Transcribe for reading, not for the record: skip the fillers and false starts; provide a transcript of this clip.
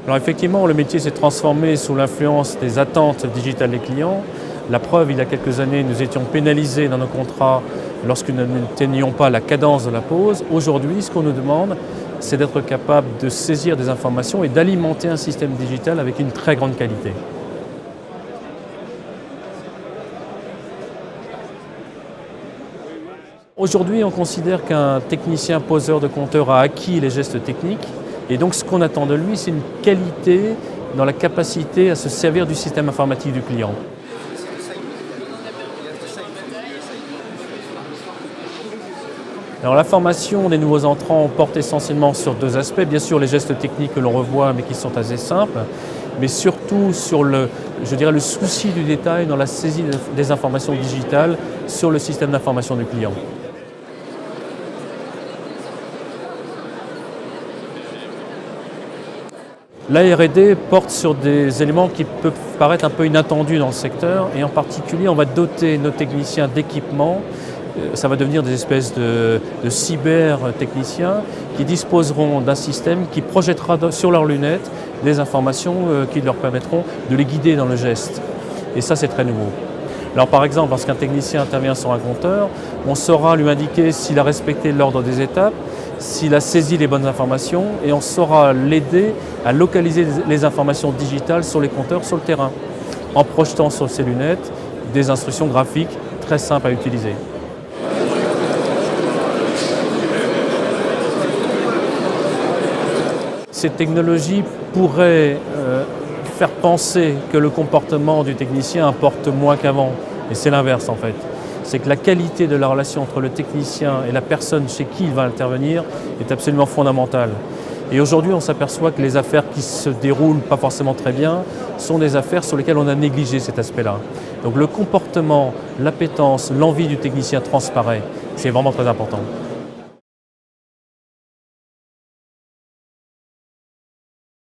Alors effectivement, le métier s'est transformé sous l'influence des attentes digitales des clients. La preuve, il y a quelques années, nous étions pénalisés dans nos contrats lorsque nous n'atteignions pas la cadence de la pause. Aujourd'hui, ce qu'on nous demande, c'est d'être capable de saisir des informations et d'alimenter un système digital avec une très grande qualité. Aujourd'hui, on considère qu'un technicien poseur de compteur a acquis les gestes techniques et donc ce qu'on attend de lui, c'est une qualité dans la capacité à se servir du système informatique du client. Alors la formation des nouveaux entrants porte essentiellement sur deux aspects. Bien sûr, les gestes techniques que l'on revoit mais qui sont assez simples, mais surtout sur le souci du détail dans la saisie des informations digitales sur le système d'information du client. La R&D porte sur des éléments qui peuvent paraître un peu inattendus dans le secteur et en particulier on va doter nos techniciens d'équipements. Ça va devenir des espèces de cyber-techniciens qui disposeront d'un système qui projettera sur leurs lunettes des informations qui leur permettront de les guider dans le geste. Et ça, c'est très nouveau. Alors par exemple, lorsqu'un technicien intervient sur un compteur, on saura lui indiquer s'il a respecté l'ordre des étapes, s'il a saisi les bonnes informations et on saura l'aider à localiser les informations digitales sur les compteurs sur le terrain en projetant sur ses lunettes des instructions graphiques très simples à utiliser. Ces technologies pourraient faire penser que le comportement du technicien importe moins qu'avant. Et c'est l'inverse en fait. C'est que la qualité de la relation entre le technicien et la personne chez qui il va intervenir est absolument fondamentale. Et aujourd'hui, on s'aperçoit que les affaires qui se déroulent pas forcément très bien sont des affaires sur lesquelles on a négligé cet aspect-là. Donc le comportement, l'appétence, l'envie du technicien transparaît. C'est vraiment très important.